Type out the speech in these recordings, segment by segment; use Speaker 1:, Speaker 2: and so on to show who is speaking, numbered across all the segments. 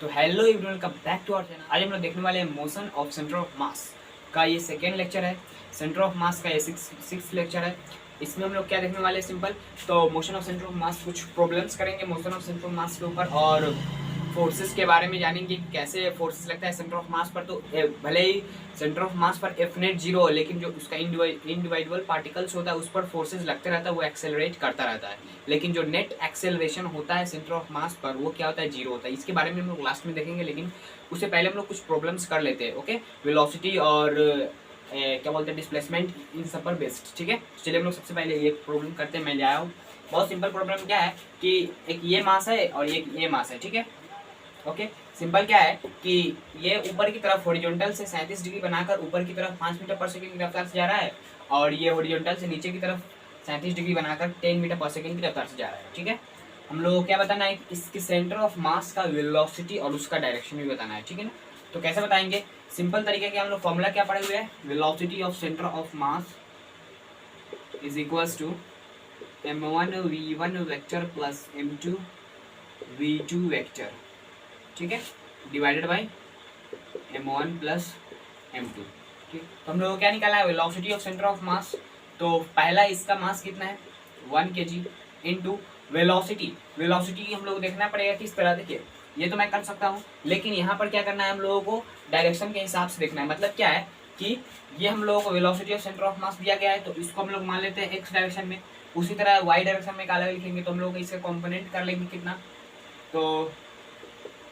Speaker 1: तो hello everyone, welcome back to our channel. आज हम लोग देखने वाले हैं motion of centre of mass का ये सेकेंड लेक्चर है। सेंटर ऑफ मास का ये सिक्स लेक्चर है। इसमें हम लोग क्या देखने वाले हैं, सिंपल तो मोशन ऑफ सेंटर ऑफ मास, कुछ प्रॉब्लम्स करेंगे मोशन ऑफ सेंटर ऑफ मास के ऊपर, और फोर्सेस के बारे में जानेंगे कैसे फोर्सेस लगता है सेंटर ऑफ मास पर। तो भले ही सेंटर ऑफ मास पर एफ नेट जीरो है, लेकिन जो उसका इंडिविजुअल पार्टिकल्स होता है उस पर फोर्सेस लगते रहता है, वो एक्सेलरेट करता रहता है। लेकिन जो नेट एक्सेलरेशन होता है सेंटर ऑफ मास पर, वो क्या होता है, जीरो होता है। इसके बारे में हम लोग लास्ट में देखेंगे, लेकिन उससे पहले हम लोग कुछ प्रॉब्लम्स कर लेते हैं। ओके, वेलोसिटी और क्या बोलते हैं, डिस्प्लेसमेंट, इन सब पर बेस्ड। ठीक है, चलिए हम लोग सबसे पहले ये प्रॉब्लम करते हैं। मैं ले आया हूँ। बहुत सिंपल प्रॉब्लम क्या है कि एक ये मास है और एक ये मास है। ठीक है, ओके। सिंपल क्या है कि ये ऊपर की तरफ हॉरिजॉन्टल से 37 डिग्री बनाकर ऊपर की तरफ 5 मीटर पर सेकंड की रफ्तार से जा रहा है, और ये हॉरिजॉन्टल से नीचे की तरफ 37 डिग्री बनाकर 10 मीटर पर सेकंड की रफ्तार से जा रहा है। ठीक है, हम लोग को क्या बताना है, इसके सेंटर ऑफ मास का वेलोसिटी और उसका डायरेक्शन भी बताना है। ठीक है ना, तो कैसे बताएंगे, सिंपल तरीके के हम लोग फॉर्मूला क्या पढ़े हुए हैं, velocity of centre of mass is equals to m1 v1 vector plus m2 v2 vector. ठीक है, divided by m1 plus m2। ठीक, तो हम लोग को क्या निकाला है, वेलोसिटी ऑफ सेंटर ऑफ मास। तो पहला इसका मास कितना है, 1 kg इंटू वेलोसिटी। वेलोसिटी हम लोग देखना पड़ेगा किस तरह। देखिए, ये तो मैं कर सकता हूँ, लेकिन यहाँ पर क्या करना है, हम लोगों को डायरेक्शन के हिसाब से देखना है। मतलब क्या है कि ये हम लोगों को वेलोसिटी ऑफ सेंटर ऑफ मास दिया गया है, तो इसको हम लोग मान लेते हैं x डायरेक्शन में। उसी तरह y डायरेक्शन में अलग लिखेंगे, तो हम लोग इसका कॉम्पोनेंट कर लेंगे कितना, तो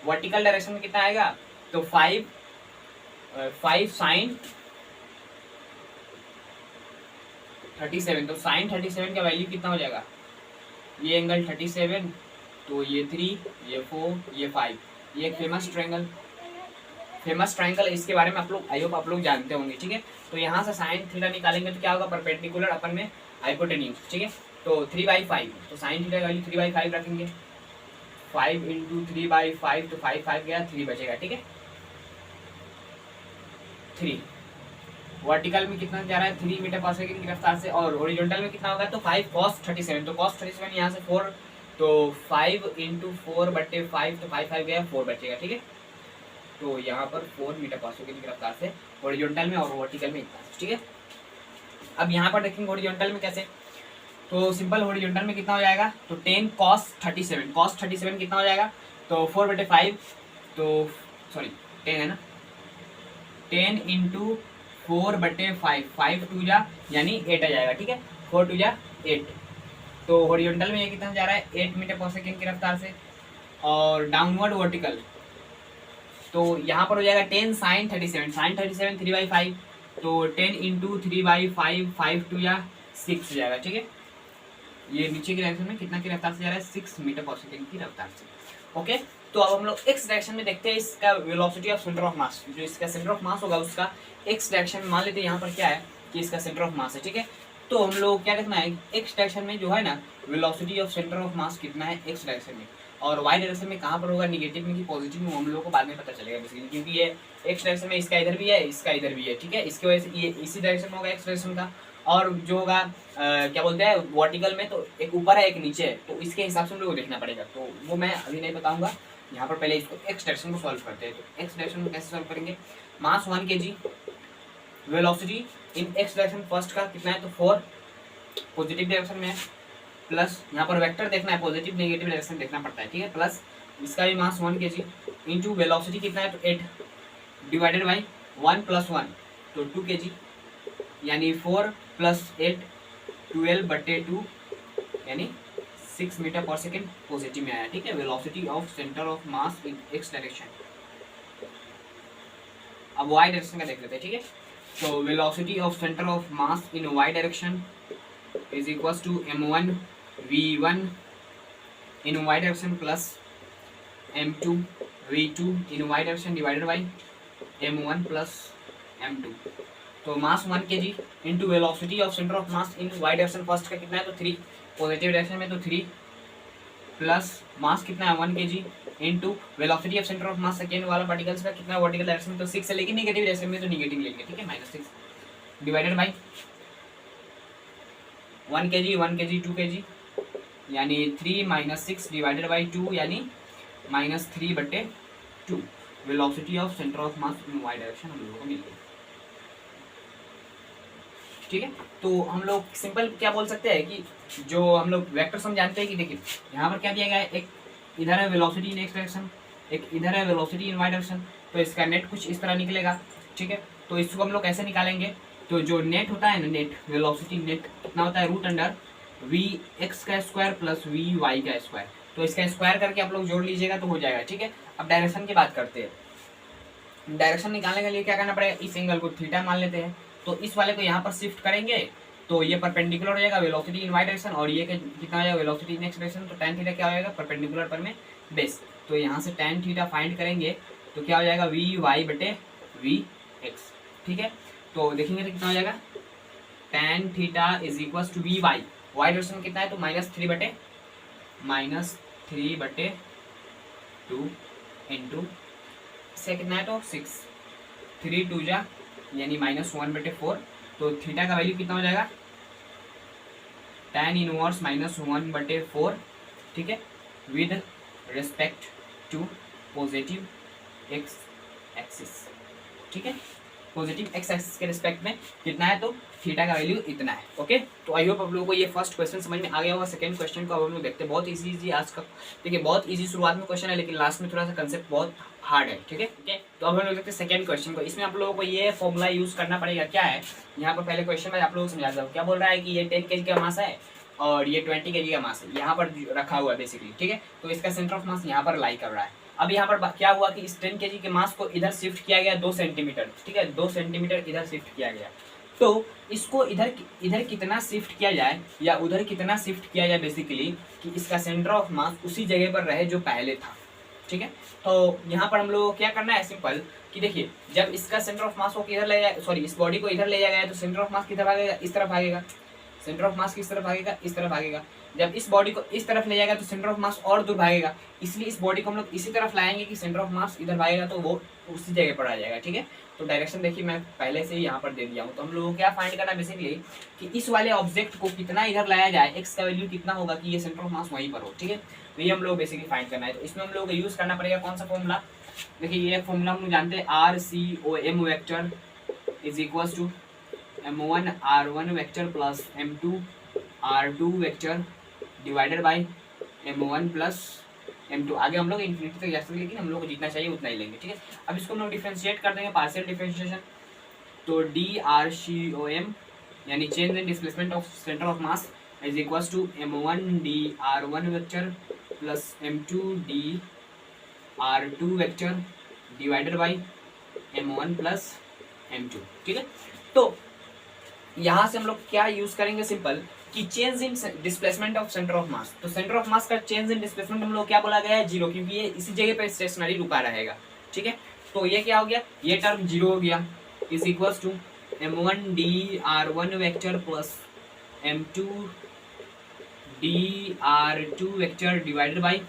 Speaker 1: वर्टिकल डायरेक्शन में कितना आएगा, तो 5 साइन 37। तो साइन 37 का वैल्यू कितना हो जाएगा, ये एंगल 37, तो ये 3, ये 4, ये 5। ये एक फेमस ट्रायंगल है। इसके बारे में आप लोग आई होप आप लोग जानते होंगे। ठीक है, तो यहाँ से साइन थीटा निकालेंगे तो क्या होगा, परपेंडिकुलर अपन में हाइपोटेन्यूज। ठीक है, तो 3/5, तो साइन थीटा का वैल्यू 3/5 रखेंगे। 5 इंटू 3/5, तो 5 गया, 3 बचेगा। ठीक है, 3 वर्टिकल में कितना जा रहा है, 3 मीटर पर सेकंड की रफ्तार से, और हॉरिजॉन्टल में कितना होगा, तो 5 cos 37। तो cos 37 यहाँ से 4, तो 5 इंटू 4/5, तो 5 गया, 4 बचेगा। ठीक है, तो यहाँ पर 4 मीटर पर सेकंड की रफ्तार से हॉरिजॉन्टल में, और वर्टिकल में इतना। ठीक है, अब यहाँ पर देखेंगे हॉरिजॉन्टल में कैसे। तो सिंपल हॉरिजॉन्टल में कितना हो जाएगा, तो 10 cos 37। cos 37 कितना हो जाएगा, तो 4/5, तो सॉरी 10 है ना, 10 इंटू 4/5, 5 2 जा यानी 8 आ जाएगा। ठीक है, 4 2 जा 8। तो हॉरिजॉन्टल में ये कितना जा रहा है, 8 मीटर पर सेकेंड की रफ्तार से, और डाउनवर्ड वर्टिकल तो यहाँ पर हो जाएगा 10 साइन 37। साइन 37 3/5, तो 10 इंटू 3/5, 5 2 या 6 जाएगा। ठीक है, ये नीचे की डायरेक्शन में कितना की रफ्तार से जा रहा है, 6 मीटर पर सेकेंड की रफ्तार से। ओके, तो अब हम लोग x डायरेक्शन में देखते हैं इसका वेलोसिटी ऑफ सेंटर ऑफ मास। जो इसका सेंटर ऑफ मास होगा उसका x डायरेक्शन में मान लेते हैं यहाँ पर क्या है कि इसका सेंटर ऑफ मास है। ठीक है, तो हम लोग क्या देखना है, x डायरेक्शन में जो है ना, वेलोसिटी ऑफ सेंटर ऑफ मास कितना है x डायरेक्शन में, और y डायरेक्शन में कहाँ पर होगा, निगेटिव में कि पॉजिटिव में, हम लोग को बाद में पता चलेगा बेसिकली, क्योंकि ये x डायरेक्शन में इसका इधर भी है, इसका इधर भी है। ठीक है, इसकी वजह से ये इसी डायरेक्शन में होगा x डायरेक्शन का, और जो होगा क्या बोलते हैं वर्टिकल में, तो एक ऊपर है एक नीचे है, तो इसके हिसाब से हम लोग को देखना पड़ेगा। तो वो मैं अभी नहीं बताऊंगा, यहाँ पर पहले इसको x डायरेक्शन को सॉल्व करते हैं। तो x डायरेक्शन को कैसे सॉल्व करेंगे, मास 1 kg, वेलोसिटी इन x डायरेक्शन फर्स्ट का कितना है, तो 4 पॉजिटिव डायरेक्शन में है, प्लस यहाँ पर वेक्टर देखना है, पॉजिटिव नेगेटिव डायरेक्शन देखना पड़ता है। ठीक है, प्लस इसका भी मास 1 kg इंटू वेलोसिटी कितना है, तो 8 डिवाइडेड बाई 1 + 1, तो 2 kg, यानी 4 + 8 12/2, यानी 6 मीटर पर सेकेंड पॉजिटिव में आया। ठीक है, velocity of centre of mass in x direction. अब y डायरेक्शन का देख लेते हैं। ठीक है, तो velocity of centre of mass in y direction is equals to m1 v1 in y direction plus m2 v2 in y direction divided by m1 plus m2। तो mass 1 kg into velocity of centre of mass in y direction first का कितना है, तो 3 positive direction में, तो 3 plus mass कितना है 1 kg into velocity of centre of mass second वाला पार्टिकल्स का कितना है वर्टिकल डायरेक्शन में, तो 6 है, लेकिन नेगेटिव डायरेक्शन में तो नेगेटिव लेंगे। ठीक है, -6 डिवाइडेड बाई 1 kg 2 kg, यानी 3 - 6 डिवाइडेड बाई 2, यानी -3/2। To velocity of centre of mass in y direction हम लोगों को मिल गई। ठीक है, तो हम लोग सिंपल क्या बोल सकते हैं कि जो हम लोग वेक्टर सम जानते हैं कि देखिए यहाँ पर क्या दिया गया है, एक इधर है वेलोसिटी इन एक्स डायरेक्शन, एक इधर है वेलोसिटी इन वाई डायरेक्शन, तो इसका नेट कुछ इस तरह निकलेगा। ठीक है, तो इसको हम लोग कैसे निकालेंगे, तो जो नेट होता है ना, नेट वेलोसिटी नेट कितना होता है, रूट अंडर वी एक्स का स्क्वायर प्लस वी वाई का स्क्वायर, तो इसका स्क्वायर करके आप लोग जोड़ लीजिएगा तो हो जाएगा। ठीक है, अब डायरेक्शन की बात करते हैं। डायरेक्शन निकालने के लिए क्या करना पड़ेगा, इस एंगल को थीटा मान लेते हैं, तो इस वाले को यहाँ पर शिफ्ट करेंगे तो ये परपेंडिकुलर हो जाएगा वेलोसिटी इन वाई डायरेक्शन, और ये कितना हो जाएगा वेलोसिटी इन एक्स डायरेक्शन, तो tan थीटा क्या हो जाएगा, परपेंडिकुलर पर में बेस, तो यहाँ से tan थीटा फाइंड करेंगे तो क्या हो जाएगा वी वाई बटे वी एक्स। ठीक है, तो देखेंगे तो कितना हो जाएगा tan theta is equal to V Y, Y direction कितना है तो -3/2 इंटू से कितना है तो 6, 3 2 जा यानी -1/4, तो थीटा का वैल्यू कितना हो जाएगा tan इनवर्स -1/4। ठीक है, with respect to positive X axis. ठीक है, पॉजिटिव एक्स एक्सिस के रिस्पेक्ट में कितना है तो थीटा का वैल्यू इतना है। ओके, तो आई होप आप लोगों को ये फर्स्ट क्वेश्चन समझ में आ गया होगा। सेकंड क्वेश्चन को अब हम लोग देखते हैं, बहुत इजी आज का। देखिए बहुत इजी शुरुआत में क्वेश्चन है, लेकिन लास्ट में थोड़ा सा कंसेप्ट बहुत हार्ड है। ठीक है, तो अब हम लोग देखते हैं सेकंड क्वेश्चन को। इसमें आप लोगों को ये फॉर्मूला यूज करना पड़ेगा। क्या है यहाँ पर, पहले क्वेश्चन में आप लोगों को समझाता हूँ। क्या बोल रहा है कि ये 10 kg का मास है और ये 20 kg का मास है, यहाँ पर रखा हुआ है बेसिकली। ठीक है, तो इसका सेंटर ऑफ मास यहाँ पर लाई कर रहा है। अब यहाँ पर क्या हुआ कि इस 10 kg के मास को इधर शिफ्ट किया गया 2 सेंटीमीटर। ठीक है, 2 सेंटीमीटर इधर शिफ्ट किया गया, तो इसको इधर कितना शिफ्ट किया जाए या उधर कितना शिफ्ट किया जाए बेसिकली, कि इसका सेंटर ऑफ मास उसी जगह पर रहे जो पहले था। ठीक है, तो यहाँ पर हम लोग को क्या करना है, सिंपल कि देखिए जब इसका सेंटर ऑफ मास को किधर ले जाए, सॉरी इस बॉडी को इधर ले जाया गया है, तो सेंटर ऑफ मास किधर भागेगा, इस तरफ भागेगा। सेंटर ऑफ मास किस तरफ भागेगा, इस तरफ भागेगा। जब इस बॉडी को इस तरफ ले जाएगा तो सेंटर ऑफ मास और दूर भागेगा, इसलिए इस बॉडी को हम लोग इसी तरफ लाएंगे कि सेंटर ऑफ मास इधर भागेगा तो वो उसी जगह पर आ जाएगा। ठीक है, तो डायरेक्शन देखिए मैं पहले से ही यहाँ पर दे दिया हूँ। तो हम लोगों को क्या फाइंड करना है बेसिकली, कि इस वाले ऑब्जेक्ट को कितना इधर लाया जाए, एक्स का वैल्यू कितना होगा कि ये सेंटर ऑफ मास वहीं पर हो। ठीक है, तो ये हम लोग बेसिकली फाइंड करना है। तो इसमें हम लोगों को यूज करना पड़ेगा कौन सा फॉर्मूला, देखिए ये फॉर्मूला हम लोग जानते हैं, RCOM vector is equal to M1 R1 vector plus M2 R2 vector divided by M1 plus M2। आगे हम लोग इन्फिनिटी तक जा सकते हैं, लेकिन हम लोग को जितना चाहिए उतना ही लेंगे। ठीक है, अब इसको हम लोग डिफरेंशिएट कर देंगे, पार्शियल डिफरेंशिएशन। तो DRCOM यानी change in displacement of centre of mass is equal to M1 DR1 vector plus M2 DR2 vector divided by M1 plus M2। ठीक है, तो यहाँ से हम लोग क्या यूज करेंगे, सिंपल कि change in displacement of centre of मास। तो सेंटर ऑफ मास का चेंज इन डिस्प्लेसमेंट हम लोग क्या बोला गया है, 0, क्योंकि ये इसी जगह पे स्टेशनरी रुका रहेगा। ठीक है, तो ये क्या हो गया, ये टर्म 0 हो गया, is equal to M1 DR1 vector plus M2 DR2 vector divided by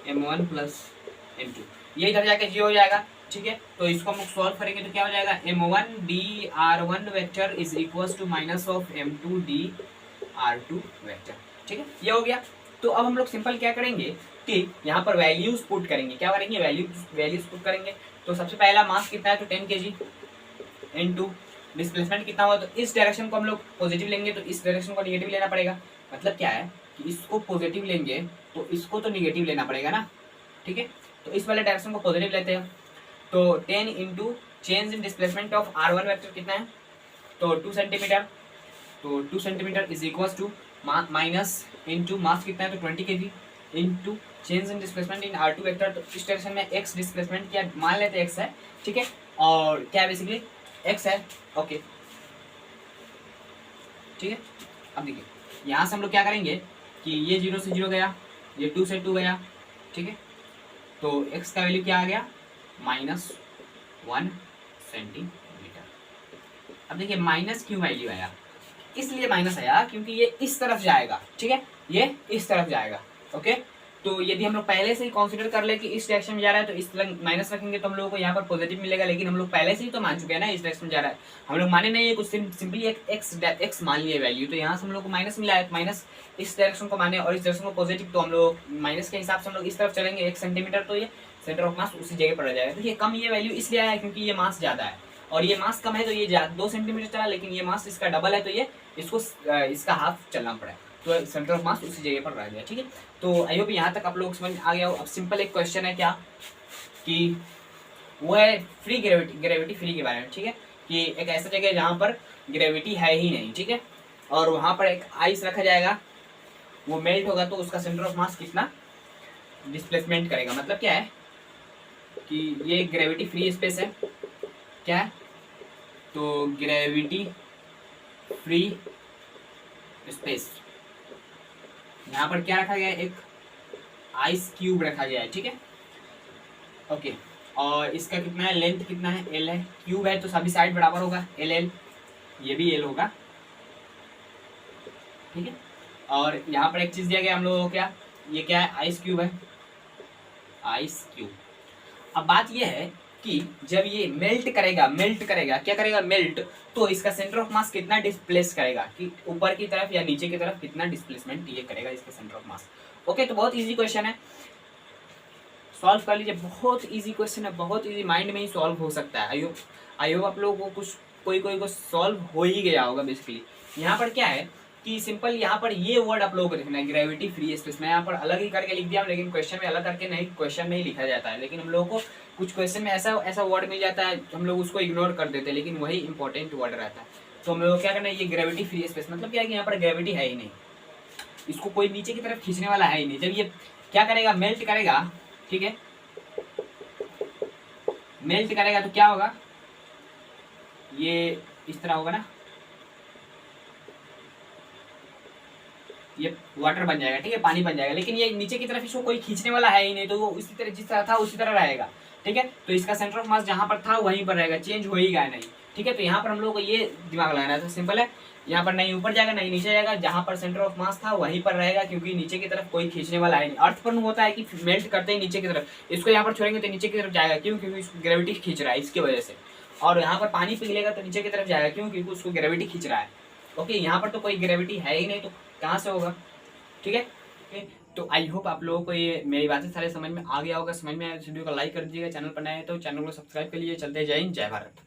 Speaker 1: M1 plus M2। ये इधर जाके 0 हो जाएगा। ठीक है, तो इसको हम लोग सॉल्व करेंगे तो क्या हो जाएगा, M1 DR1 vector is equal to minus of M2 DR2 vector. ठीक है, ये हो गया। तो अब हम लोग सिंपल क्या करेंगे कि यहाँ पर वैल्यूज पुट करेंगे। क्या करेंगे, वैल्यूज पुट करेंगे। तो सबसे पहला मास कितना है तो 10 kg इनटू डिस्प्लेसमेंट कितना हुआ, तो इस डायरेक्शन को हम लोग पॉजिटिव लेंगे तो इस डायरेक्शन को निगेटिव लेना पड़ेगा। मतलब क्या है कि इसको पॉजिटिव लेंगे तो इसको तो निगेटिव लेना पड़ेगा ना। ठीक है, तो इस वाले डायरेक्शन को पॉजिटिव लेते हैं, तो 10 into change in displacement of R1 vector कितना है तो 2 सेंटीमीटर, तो 2 centimetre is equal to minus into mass कितना है तो 20 kg into change in displacement in R2 vector. तो इस डायरेक्शन में x डिस्प्लेसमेंट क्या मान लेते हैं x है। ठीक है, और क्या बेसिकली x है। ओके, ठीक है, अब देखिए यहाँ से हम लोग क्या करेंगे कि ये 0 से 0 गया, ये 2 से 2 गया। ठीक है, तो x का वैल्यू क्या आ गया -1 सेंटीमीटर। अब देखिए माइनस क्यों वैल्यू आया, इसलिए माइनस आया क्योंकि ये इस तरफ जाएगा। ठीक है, ये इस तरफ जाएगा। ओके, तो यदि हम लोग पहले से ही कंसीडर कर ले कि इस डायरेक्शन में जा रहा है तो इस माइनस रखेंगे तो हम लोगों को यहाँ पर पॉजिटिव मिलेगा, लेकिन हम लोग पहले से ही तो मान चुके हैं ना इस डायरेक्शन में जा रहा है। हम लोग माने नहीं है कुछ, सिंपली एक एक्स मान लिए वैल्यू, तो यहाँ से हम लोग को माइनस मिला है। माइनस इस डायरेक्शन को माने और इस डायरेक्शन को पॉजिटिव, तो हम लोग माइनस के हिसाब से हम लोग इस तरफ चलेंगे 1 सेंटीमीटर, तो ये सेंटर ऑफ मास उसी जगह पर रह जाएगा। तो ये कम ये वैल्यू इसलिए आया क्योंकि ये मास ज़्यादा है, और ये मास कम है तो ये 2 सेंटीमीटर चला, लेकिन ये मास इसका डबल है तो ये इसको इसका हाफ चलना पड़ा, तो सेंटर ऑफ मास उसी जगह पर रह गया। ठीक है, तो आई होप यहाँ तक आप लोग समझ आ गया हो। अब सिंपल एक क्वेश्चन है क्या कि वो है फ्री ग्रेविटी फ्री के बारे में। ठीक है, कि एक ऐसा जगह है जहाँ पर ग्रेविटी है ही नहीं। ठीक है, और वहाँ पर एक आइस रखा जाएगा, वो मेल्ट होगा तो उसका सेंटर ऑफ मास कितना डिस्प्लेसमेंट करेगा। मतलब क्या है कि ये ग्रेविटी फ्री स्पेस है, क्या है, तो ग्रेविटी फ्री स्पेस, यहाँ पर क्या रखा गया है, एक आइस क्यूब रखा गया है। ठीक है, ओके, और इसका कितना है, लेंथ कितना है, एल है, क्यूब है तो सभी साइड बराबर होगा, एल एल, ये भी एल होगा। ठीक है, और यहाँ पर एक चीज दिया गया हम लोगों को, क्या, ये क्या है, आइस क्यूब है, आइस क्यूब। अब बात ये है कि जब ये मेल्ट करेगा क्या करेगा, मेल्ट, तो इसका सेंटर ऑफ मास कितना डिस्प्लेस करेगा, कि ऊपर की तरफ या नीचे की तरफ कितना डिस्प्लेसमेंट ये करेगा इसका सेंटर ऑफ मास। ओके, तो बहुत इजी क्वेश्चन है, सॉल्व कर लीजिए, बहुत इजी क्वेश्चन है, बहुत इजी, माइंड में ही सॉल्व हो सकता है। आई होप आप लोगों को कुछ कोई को सॉल्व हो ही गया होगा। बेसिकली यहाँ पर क्या है कि सिंपल यहाँ पर ये वर्ड आप लोगों को देखना है, ग्रेविटी फ्री स्पेस। मैं यहाँ पर अलग ही करके लिख दिया, लेकिन क्वेश्चन में अलग करके नहीं, क्वेश्चन में ही लिखा जाता है, लेकिन हम लोगों को कुछ क्वेश्चन में ऐसा वर्ड मिल जाता है, हम लोग उसको इग्नोर कर देते हैं, लेकिन वही इंपॉर्टेंट वर्ड रहता है। तो हम लोग क्या करना है, ये ग्रेविटी फ्री स्पेस मतलब क्या है कि यहाँ पर ग्रेविटी है ही नहीं, इसको कोई नीचे की तरफ खींचने वाला है ही नहीं। जब ये क्या करेगा, मेल्ट करेगा, ठीक है, मेल्ट करेगा तो क्या होगा, ये इस तरह होगा ना, ये वाटर बन जाएगा। ठीक है, पानी बन जाएगा, लेकिन ये नीचे की तरफ इसको कोई खींचने वाला है ही नहीं, तो वो उसी तरह जिस तरह था उसी तरह रहेगा। ठीक है, तो इसका सेंटर ऑफ मास जहां पर था वहीं पर रहेगा, चेंज हो ही गया नहीं। ठीक है, तो यहाँ पर हम लोग को ये दिमाग लगाना है, तो सिंपल है, यहाँ पर नहीं ऊपर जाएगा नहीं नीचे जाएगा, जहां पर सेंटर ऑफ मास था वहीं पर रहेगा, क्योंकि नीचे की तरफ कोई खींचने वाला है नहीं। अर्थ पर होता है कि मेल्ट करते ही नीचे की तरफ, इसको यहाँ पर छोड़ेंगे तो नीचे की तरफ जाएगा, क्यों, क्योंकि ग्रेविटी खींच रहा है इसकी वजह से। और यहाँ पर पानी पिघलेगा तो नीचे की तरफ जाएगा, क्यों, क्योंकि उसको ग्रेविटी खींच रहा है। ओके, यहाँ पर तो कोई ग्रेविटी है ही नहीं, तो कहाँ से होगा। ठीक है, तो आई होप आप लोगों को ये मेरी बातें सारे समझ में आ गया होगा। समझ में आया तो वीडियो को लाइक कर दीजिएगा, चैनल पर नए हैं तो चैनल को सब्सक्राइब कर लीजिए। चलते जय हिंद, जय भारत।